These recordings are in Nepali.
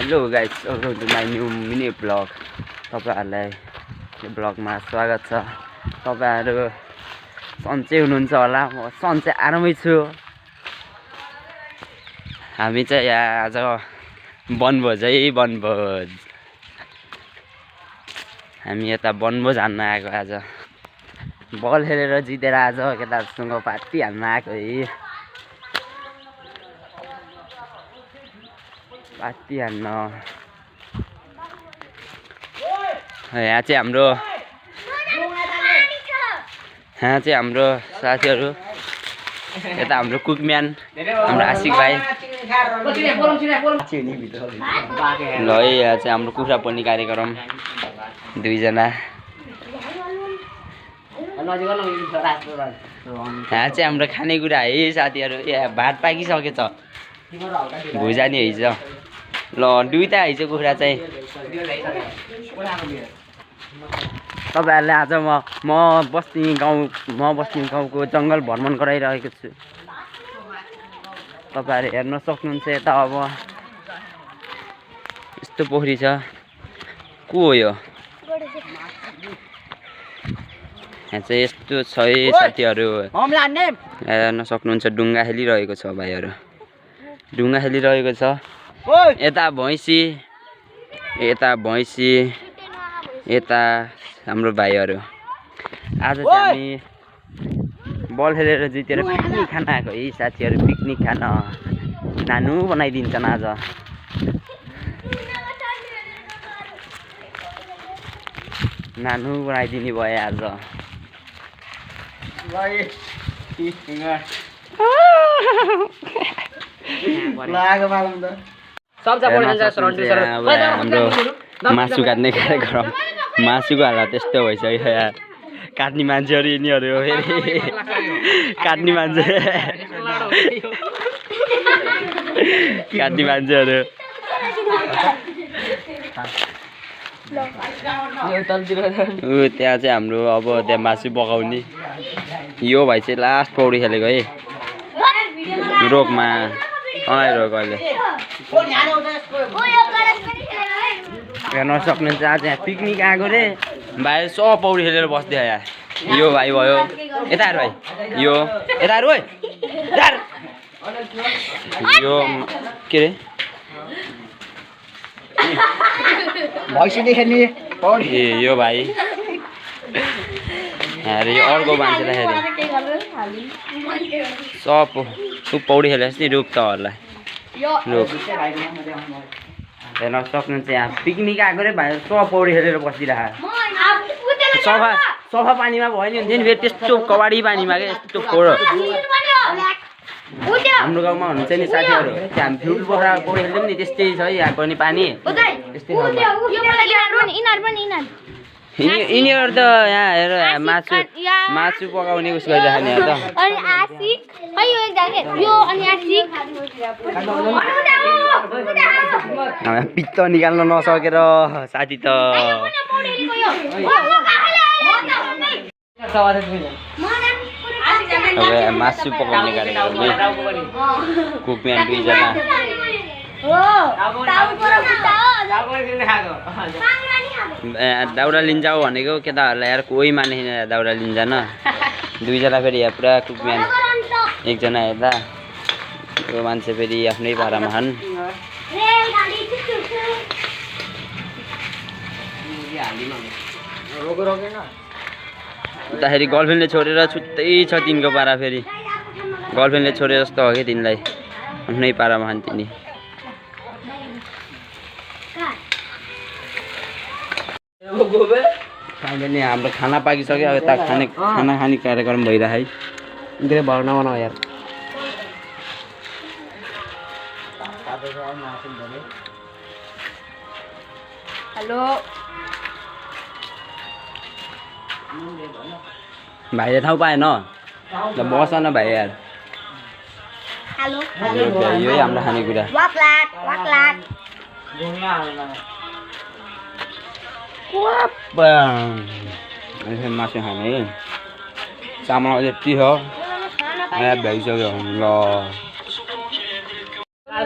Hello guys, welcome to my new mini vlog. तपाईहरुलाई यो भ्लगमा स्वागत छ। तपाईहरु सन्चै हुनुहुन्छ होला, म सन्चै आरामै छु। हामी चाहिँ यहाँ आज बनभोज। हामी यता बनभोज हान्न आएको आज। बल खेलेर जितेर आज केटाहरुसँग पार्टी हान्न आएको है। पार्टी हान्न यहाँ चाहिँ हाम्रो साथीहरु, यता हाम्रो कुकम्यान, हाम्रो आशिक भाइ। ल यहाँ चाहिँ हाम्रो कुखुरा पनि कार्यक्रम दुईजना। यहाँ चाहिँ हाम्रो खानेकुरा है साथीहरु। यहाँ भात पाकिसकेछ, भुजा नि हैछ। ल दुईटा हैछ कुखुरा चाहिँ। तपाईहरुले आज म बस्ने गाउँको जंगल भ्रमण गराइरहेको छु। तपाईहरु हेर्न सक्नुहुन्छ यता अब यस्तो पोखरी छ। को हो यो? यहाँ चाहिँ यस्तो छ है साथीहरु। हेर्न सक्नुहुन्छ डुङ्गा खेलिरहेको छ भाइहरु। डुङ्गा खेलिरहेको छ। यता भैँसी, यता हाम्रो भाइहरु। आज चाहिँ हामी बल खेलेर जितेर पिकनिक खान आएको है साथीहरु। पिकनिक खान नानु बनाइदिन्छन् आज। नानु बनाइदिने भयो आज। हाम्रो मासु काट्ने कार्यक्रम। मासुको हालत त्यस्तो भइसक्यो यहाँ। काट्ने मान्छेहरु यिनीहरु हो फेरि। काट्ने मान्छेहरु। त्यहाँ चाहिँ हाम्रो अब त्यहाँ मासु पकाउने। यो भाइ चाहिँ लास्ट पौडी खेलेको है। रोकमा तनाइरहेको अहिले। हेर्न सक्नुहुन्छ आज यहाँ पिकनिक आएको रे भाइ। सब पौडी खेलेर बस्दै यहाँ। यो भाइ भयो, यता हेर भाइ, यो यता हेर ओइ। यो के रे ए यो भाइ। अरे यो अर्को मान्छेलाई हेरे सब पौडी खेलेछ नि। रुक तहरूलाई रुक। हेर्न सक्नुहुन्छ यहाँ पिकनिक आएको रे भाइ। सब पौडी खेलेर बसिरहेको। सफा पानीमा भयो नि हुन्थ्यो नि फेरि त्यस्तो कबाडी पानीमा के यस्तो फोहोर। हाम्रो गाउँमा हुन्छ नि साथीहरु। त्यहाँ हामी फ्युल पोखरा पौडी खेल्थ्यौँ नि, त्यस्तै छ यहाँ पनि पानी। त्यस्तै यिनीहरु त यहाँ हेर मासु पकाउने उस गरिरहेको नि त। पित्त निकाल्न नसकेर साथी त अब मासु पकाउने कार्यक्रम। कुकम्यान दुईजना। दाउरा लिन्छौ भनेको केटाहरुलाई यार कोही मानेन। दाउरा लिन्छन् दुईजना फेरि यहाँ पुरा कुकम्यान। एकजना हेर्दा यो मान्छे फेरि आफ्नै पारामा छन्। उताखेरि गर्लफ्रेन्डले छोडेर छुट्टै छ तिनको पारा। फेरि गर्लफ्रेन्डले छोडे जस्तो हो कि तिनलाई। आफ्नै पारामा छन् तिनी। फाइनली हाम्रो खाना पाकिसक्यो। अब यता खाना खाने कार्यक्रम भइरहेको है। भर्ना बनाऊ यार। हेलो भाइले ठाउँ पाएन ल बस न भाइ यार। यही हाम्रो खानेकुरा। मासु खाने चामल यति हो भइसक्यो। ल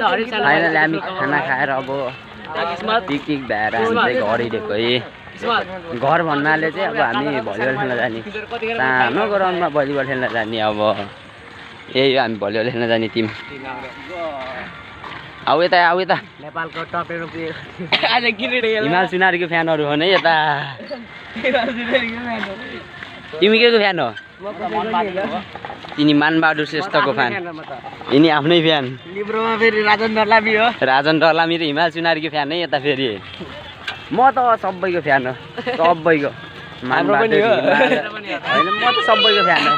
फाइनली हामी खाना खाएर अब पिकनिक भएर हामी चाहिँ घर हिँडेको है घर भन्नाले चाहिँ अब हामी भलिबल खेल्न जाने सानो ग्राउन्डमा भलिबल खेल्न जाने अब यही हो हामी भलिबल खेल्न जाने टिम आऊ यता नेपालको टप 10 पुगेको हिमाल सुनारीको फ्यानहरू हो नि यता तिमी के को फ्यान हो तिनी मानबहादुर श्रेष्ठको फ्यान यिनी आफ्नै फ्यान लिब्रोमा फेरि राजन डर्लामी हो राजन डर्लामी र हिमाल सुनारीको फ्यान है यता फेरि म त सबैको फ्यान हो सबैको मानबहादुर होइन म त सबैको फ्यान हो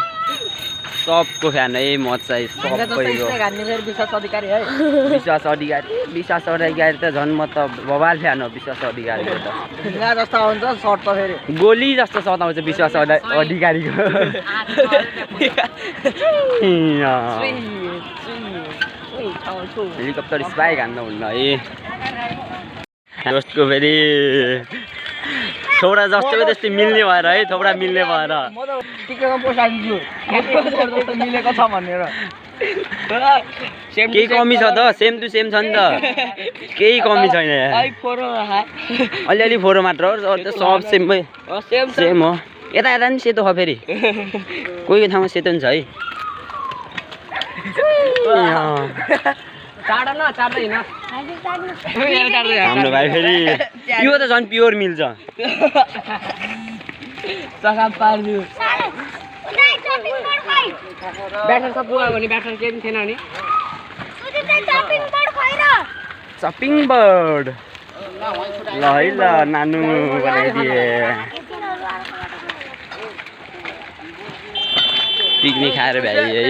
सबको फ्यान है म चाहिँ सबैको विश्वास अधिकारी त झन् म त बवाल फ्यान हो विश्वास अधिकारीको त जस्तो आउँछ सर्ट त फेरि गोली जस्तो सताउँछ विश्वास अधिकारीको हेलिकप्टर स्पाइक हान्न हुन्न है जस्तो फेरि थोडा जस्तो त्यस्तै मिल्ने भएर है थोडा मिल्ने भएर म त टिकटमा पोसाइदिन्छु जस्तो मिलेको छ भनेर केही कमी छ त सेम टु सेम छ नि त केही कमी छैन अलिअलि फोरो मात्र हो सब सेमै सेम हो यता नि सेतो छ फेरि कोही ठाउँमा सेतो नि छ है हाम्रो भाइ फेरि यो त झन् प्योर मिल्छ चपिङ बर्ड ल है ल नानु बनाइदिए पिकनिक खाएर भ्याइ है